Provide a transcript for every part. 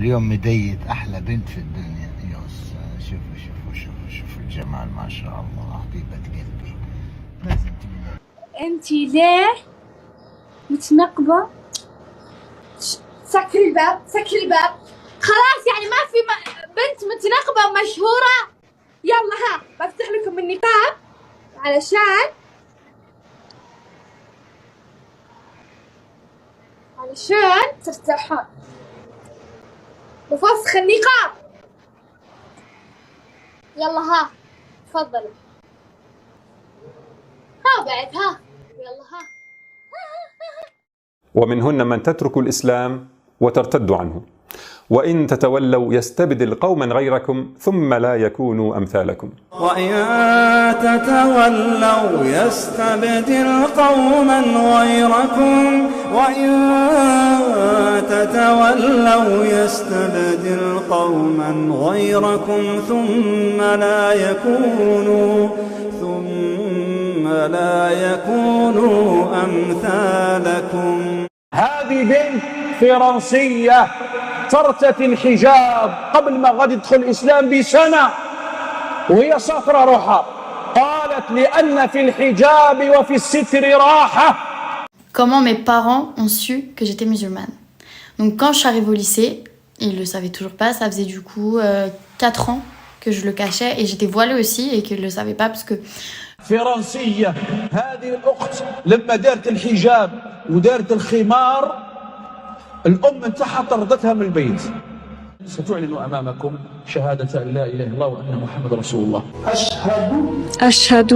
واليوم مديت أحلى بنت في الدنيا. يوس شوفوا شوفوا شوفوا شوفوا الجمال، ما شاء الله، حبيبة قلبي. لازم انتي ليه متنقبة؟ سكري الباب سكري الباب، خلاص يعني ما في بنت متنقبة مشهورة. يلا ها بفتح لكم النقاب علشان ترتاحون. بفسخ النقاب. يلا ها تفضلوا. ها بعد ها يلا ها. ومنهن من تترك الإسلام وترتد عنه، وإن تتولوا يستبدل قوما غيركم ثم لا يكونوا أمثالكم. وإن تتولوا يستبدل قوما غيركم، وإن تتولوا يستبدل قوما غيركم ثم لا يكونوا أمثالكم. هذه بنت فرنسية ترتدي الحجاب قبل ما غادي تدخل الإسلام بسنة وهي صافرة روحها، قالت لأن في الحجاب وفي الستر راحة. Comment mes parents ont su que j'étais musulmane. Donc quand je suis arrivée au lycée, ils le savaient toujours pas, ça faisait du coup 4 ans que je le cachais et j'étais voilée aussi et qu'ils le savaient pas parce que فرنسية هذه الأخت لما دارت الحجاب ودارت الخمار الأم نتاعها طردتها من البيت. ستعلن أمامكم شهادة أن لا إله إلا الله وأن محمد رسول الله. أشهد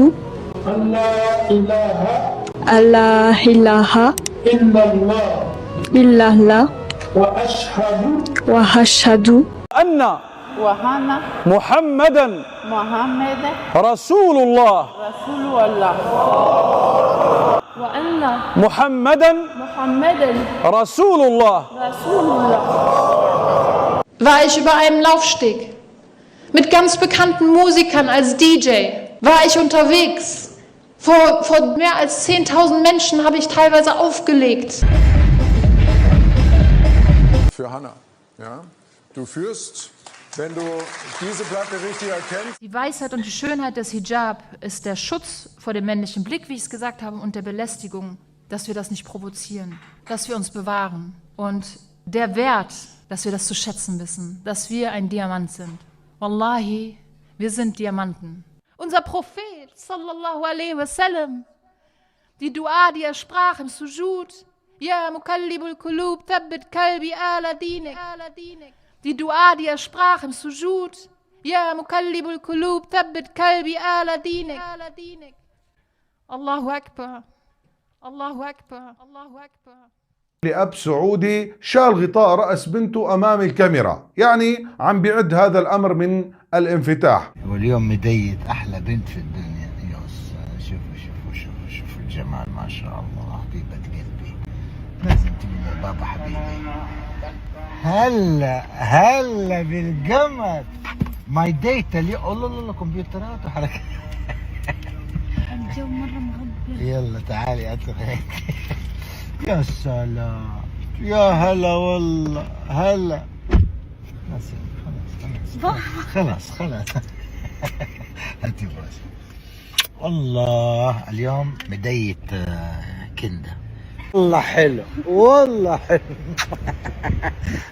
أن لا إله إلا الله وأشهد أن محمدا رسول الله وأن محمدا رسول الله. War ich über einem Laufsteg mit ganz bekannten Musikern als DJ, war ich unterwegs. Vor mehr als 10.000 Menschen habe ich teilweise aufgelegt. Für Hanna, ja, du führst, wenn du diese Platte richtig erkennst. Die Weisheit und die Schönheit des Hijab ist der Schutz vor dem männlichen Blick, wie ich es gesagt habe, und der Belästigung, dass wir das nicht provozieren, dass wir uns bewahren. Und der Wert, dass wir das zu schätzen wissen, dass wir ein Diamant sind. Wallahi, wir sind Diamanten. Unser Prophet, sallallahu alaihi wasallam, die Dua, die er sprach im Sujud, Ya mukallibul Qulub, thabbit qalbi ala dinik. Die Dua, die er sprach im Sujud, Ya mukallibul Qulub, thabbit qalbi ala dinik. Allahu Akbar, Allahu Akbar, Allahu Akbar. لأب سعودي شال غطاء رأس بنته أمام الكاميرا، يعني عم بيعد هذا الأمر من الانفتاح. واليوم مديت أحلى بنت في الدنيا. يوس شوفوا شوفوا شوفوا شوفوا الجمال، ما شاء الله، حبيبة قلبي. لازم تقول بابا حبيبي. هلا بالقمر. ماي ديت اليوم. الله كمبيوترات وحركات. الجو مرة مغبر. يلا تعالي أدخل. يا سلام، يا هلا والله، هلا. خلاص هاتي بس. والله اليوم مديت كنده. والله حلو والله حلو.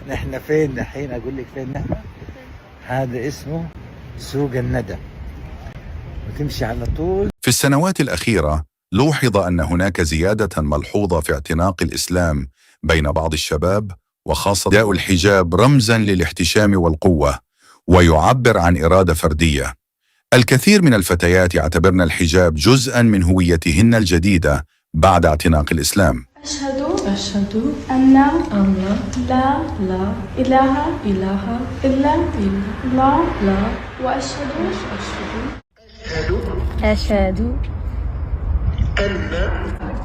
نحن فين دحين؟ اقول لك فين نحن. هذا اسمه سوق الندى، وتمشي على طول. في السنوات الأخيرة لوحظ أن هناك زيادة ملحوظة في اعتناق الإسلام بين بعض الشباب، وخاصة ارتداء الحجاب رمزاً للاحتشام والقوة ويعبر عن إرادة فردية. الكثير من الفتيات يعتبرن الحجاب جزءاً من هويتهن الجديدة بعد اعتناق الإسلام. أشهد أن لا إله إلا الله وأشهد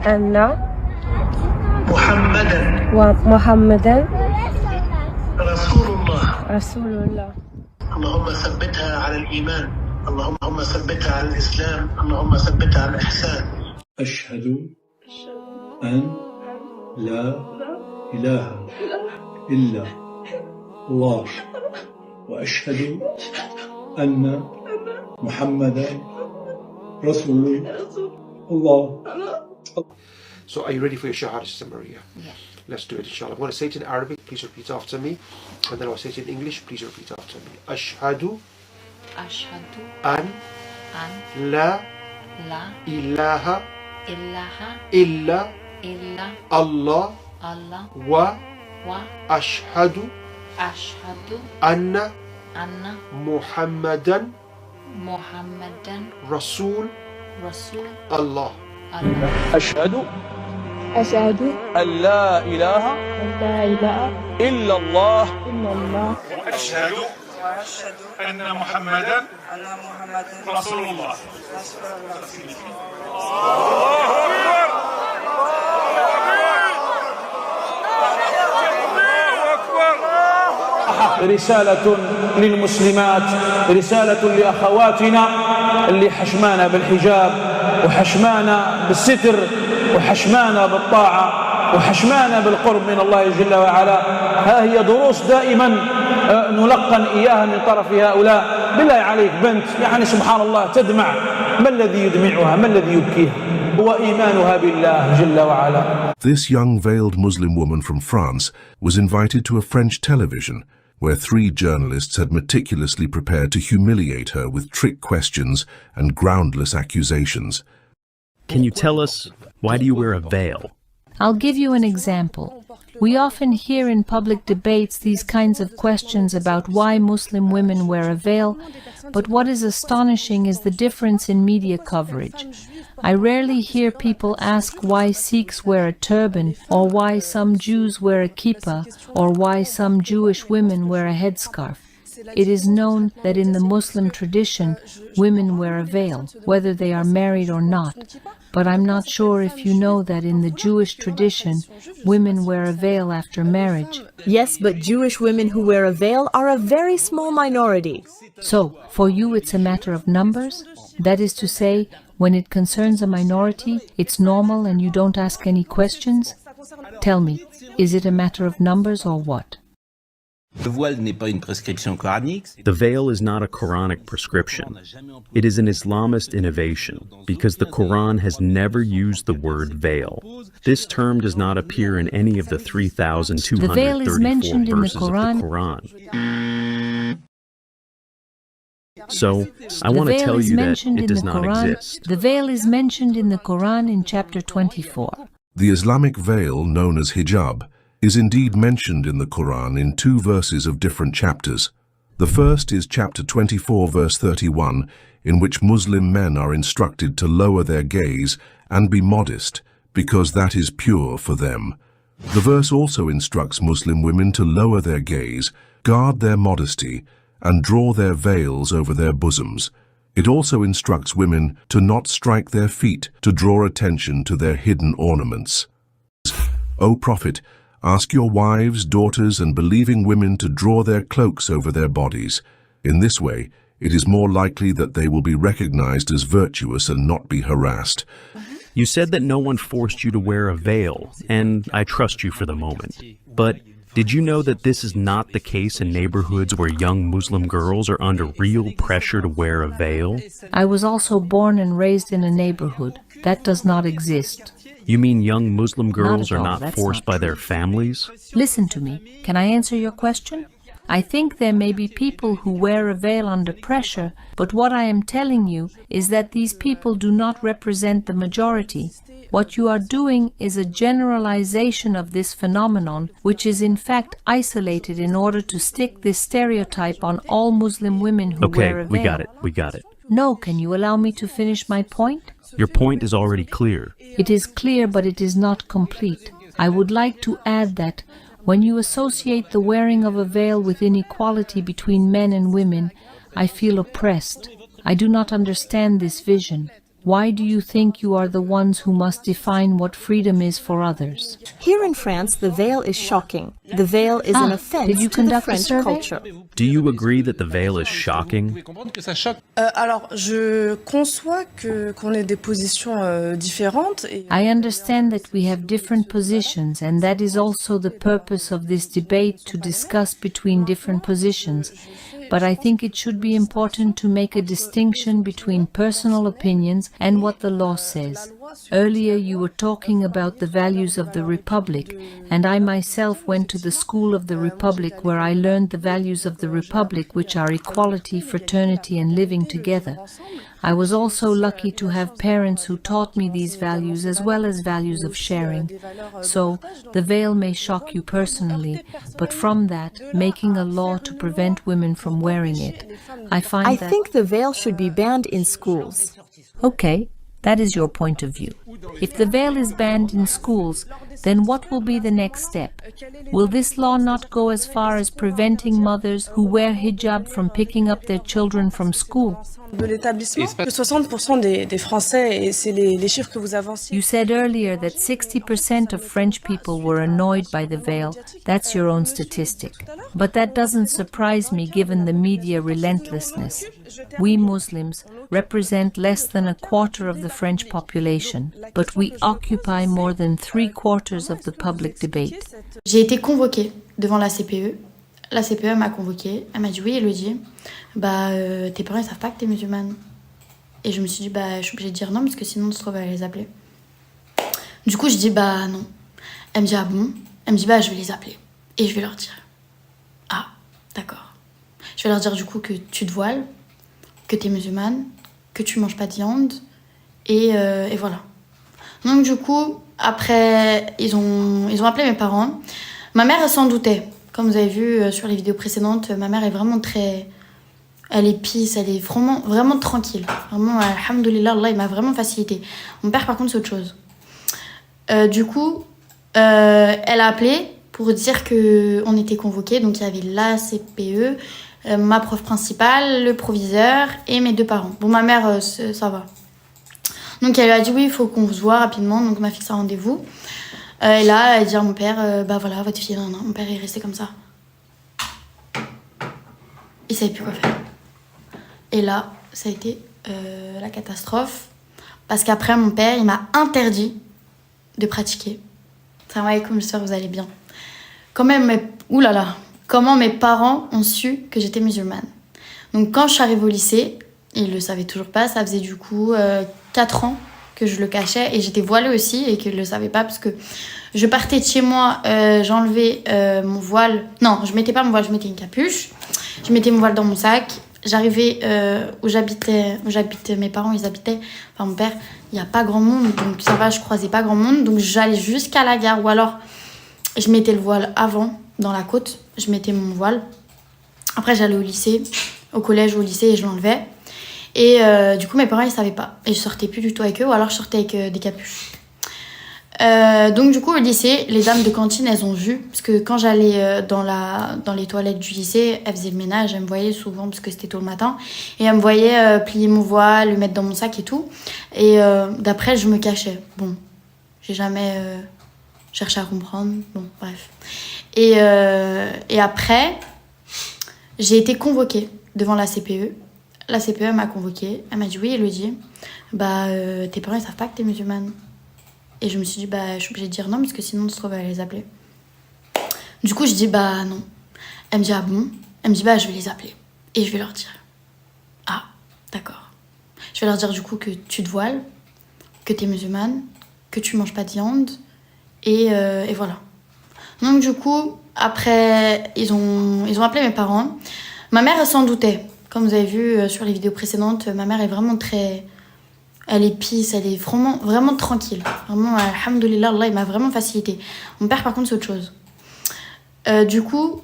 أن محمدا رسول الله. اللهم ثبتها على الإيمان، اللهم ثبتها على الإسلام، اللهم ثبتها على الإحسان. أشهد أن لا إله إلا الله وأشهد أن محمدا رسول الله. So are you ready for your Shahada, Sister Maria? Yes. Let's do it, inshallah. I'm going to say it in Arabic, please repeat after me. And then I'll say it in English, please repeat after me. Ashhadu an la ilaha illa Allah wa ashhadu anna Muhammadan Rasul Allah. أشهد أن لا إله إلا الله وأشهد أن محمدا رسول الله. رسالة للمسلمات، رسالة لأخواتنا اللي حشمانا بالحجاب وحشمانا بالستر وحشمانا بالطاعة وحشمانا بالقرب من الله جل وعلا. ها هي دروس دائما نلقن إياها من طرف هؤلاء. بالله عليك بنت يعني سبحان الله تدمع، ما الذي يدمعها؟ ما الذي يبكيها؟ هو إيمانها بالله جل وعلا. This young veiled Muslim woman from France was invited to a French television where 3 journalists had meticulously prepared to humiliate her with trick questions and groundless accusations. Can you tell us, why do you wear a veil? I'll give you an example. We often hear in public debates these kinds of questions about why Muslim women wear a veil, but what is astonishing is the difference in media coverage. I rarely hear people ask why Sikhs wear a turban, or why some Jews wear a kippah, or why some Jewish women wear a headscarf. It is known that in the Muslim tradition, women wear a veil, whether they are married or not. But I'm not sure if you know that in the Jewish tradition, women wear a veil after marriage. Yes, but Jewish women who wear a veil are a very small minority. So, for you it's a matter of numbers? That is to say, when it concerns a minority, it's normal and you don't ask any questions? Tell me, is it a matter of numbers or what? The veil is not a Quranic prescription. It is an Islamist innovation, because the Quran has never used the word veil. This term does not appear in any of the 3,234 The veil is mentioned in the verses of the Quran. So, I want to tell you that it does not exist. The veil is mentioned in the Quran in chapter 24. The Islamic veil, known as hijab, is indeed mentioned in the Quran in 2 verses of different chapters. The first is chapter 24 verse 31, in which Muslim men are instructed to lower their gaze and be modest, because that is pure for them. The verse also instructs Muslim women to lower their gaze, guard their modesty, and draw their veils over their bosoms. It also instructs women to not strike their feet to draw attention to their hidden ornaments. O Prophet, ask your wives, daughters, and believing women to draw their cloaks over their bodies. In this way, it is more likely that they will be recognized as virtuous and not be harassed. You said that no one forced you to wear a veil, and I trust you for the moment. But did you know that this is not the case in neighborhoods where young Muslim girls are under real pressure to wear a veil? I was also born and raised in a neighborhood. That does not exist. You mean young Muslim girls are all. not forced by their families? Listen to me. Can I answer your question? I think there may be people who wear a veil under pressure, but what I am telling you is that these people do not represent the majority. What you are doing is a generalization of this phenomenon, which is in fact isolated in order to stick this stereotype on all Muslim women who wear a veil. Okay, we got it. No, can you allow me to finish my point? Your point is already clear. It is clear, but it is not complete. I would like to add that when you associate the wearing of a veil with inequality between men and women, I feel oppressed. I do not understand this vision. Why do you think you are the ones who must define what freedom is for others? Here in France, the veil is shocking. The veil is an offense did you to the conduct a French survey? culture. Do you agree that the veil is shocking? Alors, je conçois qu'on ait des positions différentes. I understand that we have different positions, and that is also the purpose of this debate, to discuss between different positions. But I think it should be important to make a distinction between personal opinions and what the law says. Earlier you were talking about the values of the Republic, and I myself went to the school of the Republic where I learned the values of the Republic, which are equality, fraternity and living together. I was also lucky to have parents who taught me these values as well as values of sharing. So, the veil may shock you personally, but from that, making a law to prevent women from wearing it, I think the veil should be banned in schools. Okay, that is your point of view. If the veil is banned in schools, then what will be the next step? Will this law not go as far as preventing mothers who wear hijab from picking up their children from school? De l'établissement, que 60% des Français, et c'est les chiffres que vous avancez. You said earlier that 60% of French people were annoyed by the veil. That's your own statistic. But that doesn't surprise me given the media relentlessness. We Muslims represent less than a quarter of the French population, but we occupy more than 3/4 of the public debate. J'ai été convoquée devant la CPE. La CPE m'a convoquée. Elle m'a dit oui, Elodie, tes parents ils savent pas que t'es musulmane. Et je me suis dit je suis obligée de dire non parce que sinon on se trouve à les appeler. Du coup je dis non. Elle me dit ah bon. Elle me dit je vais les appeler et je vais leur dire. Ah d'accord. Je vais leur dire du coup que tu te voiles, que t'es musulmane, que tu manges pas de viande et voilà. Donc du coup après ils ont appelé mes parents. Ma mère elle s'en doutait. Comme vous avez vu sur les vidéos précédentes, ma mère est vraiment elle est peace, elle est vraiment tranquille. Vraiment, alhamdoulilah, Allah, il m'a vraiment facilité. Mon père, par contre, c'est autre chose. Du coup, elle a appelé pour dire qu'on était convoqués. Donc, il y avait la CPE, ma prof principale, le proviseur et mes 2 parents. Bon, ma mère, ça va. Donc, elle lui a dit oui, il faut qu'on se voit rapidement. Donc, on m'a fixé un rendez-vous. Et là, elle dit à mon père, voilà, votre fille, non. Mon père est resté comme ça. Il savait plus quoi faire. Et là, ça a été la catastrophe. Parce qu'après, mon père, il m'a interdit de pratiquer. Salam alaikum, j'espère que vous allez bien. Comment mes parents ont su que j'étais musulmane. Donc quand je suis arrivée au lycée, ils le savaient toujours pas, ça faisait du coup 4 ans que je le cachais et j'étais voilée aussi et qu'ils le savaient pas parce que je partais de chez moi, j'enlevais mon voile. Non, je mettais pas mon voile, je mettais une capuche. Je mettais mon voile dans mon sac. J'arrivais où j'habitais, mes parents, ils habitaient, enfin mon père, il n'y a pas grand monde, donc ça va, je croisais pas grand monde. Donc j'allais jusqu'à la gare ou alors je mettais le voile avant, dans la côte, je mettais mon voile. Après j'allais au lycée, au collège ou au lycée et je l'enlevais. Et du coup mes parents ils savaient pas. Et je sortais plus du tout avec eux ou alors je sortais avec des capuches. Donc du coup au lycée, les dames de cantine elles ont vu parce que quand j'allais dans les toilettes du lycée, elles faisaient le ménage, elles me voyaient souvent parce que c'était tôt le matin et elles me voyaient plier mon voile, le mettre dans mon sac et tout et d'après je me cachais. Bon, j'ai jamais cherché à comprendre, bon bref. Et après j'ai été convoquée devant la CPE. La CPE m'a convoquée, elle m'a dit oui Elodie, tes parents ils savent pas que t'es musulmane. Et je me suis dit, je suis obligée de dire non, parce que sinon on se trouve à les appeler. Du coup, je dis, non. Elle me dit, ah bon. Elle me dit, je vais les appeler. Et je vais leur dire. Ah, d'accord. Je vais leur dire du coup que tu te voiles, que t'es musulmane, que tu manges pas de viande. Et voilà. Donc du coup, après, ils ont appelé mes parents. Ma mère, elle s'en doutait. Comme vous avez vu sur les vidéos précédentes, ma mère est vraiment elle est peace, elle est vraiment tranquille. Vraiment, alhamdoulilah, Allah, il m'a vraiment facilité. Mon père, par contre, c'est autre chose. Du coup,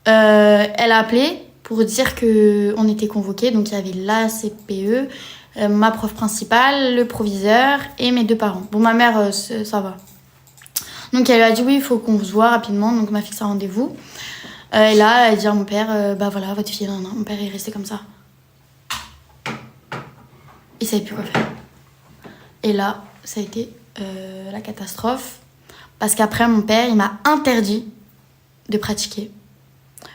elle a appelé pour dire qu'on était convoqués. Donc, il y avait la CPE, ma prof principale, le proviseur et mes 2 parents. Bon, ma mère, ça va. Donc, elle lui a dit oui, il faut qu'on se voit rapidement. Donc, on m'a fixé un rendez-vous. Et là, elle dit à mon père, voilà, votre fille, non. Mon père est resté comme ça. Il savait plus quoi faire. Et là, ça a été la catastrophe. Parce qu'après, mon père, il m'a interdit de pratiquer.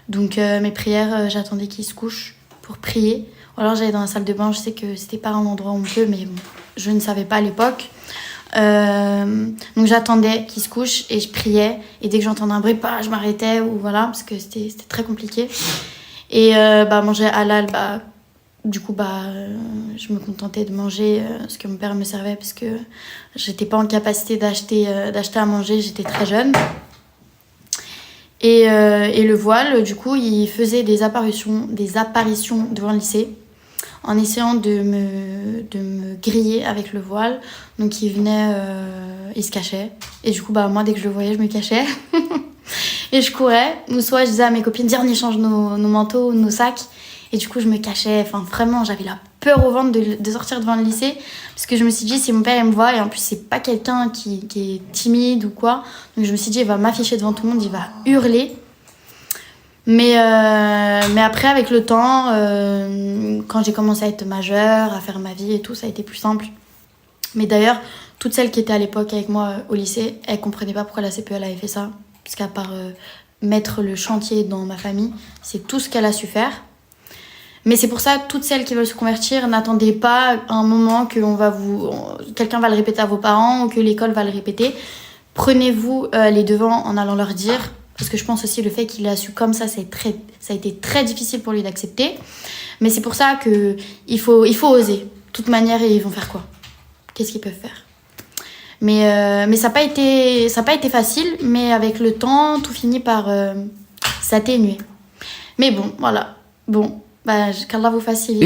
Donc mes prières, j'attendais qu'il se couche pour prier. Ou alors j'allais dans la salle de bain, je sais que c'était pas un endroit où on peut, mais bon, je ne savais pas à l'époque. Donc j'attendais qu'il se couche et je priais. Et dès que j'entendais un bruit, je m'arrêtais, ou voilà, parce que c'était très compliqué. Et manger halal, du coup, je me contentais de manger ce que mon père me servait, parce que j'étais pas en capacité d'acheter à manger, j'étais très jeune. Et le voile, du coup, il faisait des apparitions devant le lycée, en essayant de me griller avec le voile. Donc il venait, il se cachait. Et du coup, moi, dès que je le voyais, je me cachais. Et je courais. Ou soit je disais à mes copines, on échange nos manteaux, nos sacs. Et du coup, je me cachais. Enfin, vraiment, j'avais la peur au ventre de sortir devant le lycée. Parce que je me suis dit, si mon père il me voit, et en plus, c'est pas quelqu'un qui est timide ou quoi. Donc je me suis dit, il va m'afficher devant tout le monde, il va hurler. Mais après, avec le temps, quand j'ai commencé à être majeure, à faire ma vie et tout, ça a été plus simple. Mais d'ailleurs, toutes celles qui étaient à l'époque avec moi au lycée, elles comprenaient pas pourquoi la CPE avait fait ça. Parce qu'à part mettre le chantier dans ma famille, c'est tout ce qu'elle a su faire. Mais c'est pour ça, toutes celles qui veulent se convertir, n'attendez pas un moment que quelqu'un va le répéter à vos parents ou que l'école va le répéter. Prenez-vous les devants en allant leur dire. Parce que je pense aussi le fait qu'il l'a su comme ça, ça a été très difficile pour lui d'accepter. Mais c'est pour ça qu'il faut oser. De toute manière, ils vont faire quoi? Qu'est-ce qu'ils peuvent faire? Mais ça n'a pas été facile. Mais avec le temps, tout finit par s'atténuer. Mais bon, voilà. Bon, qu'Allah vous facilite.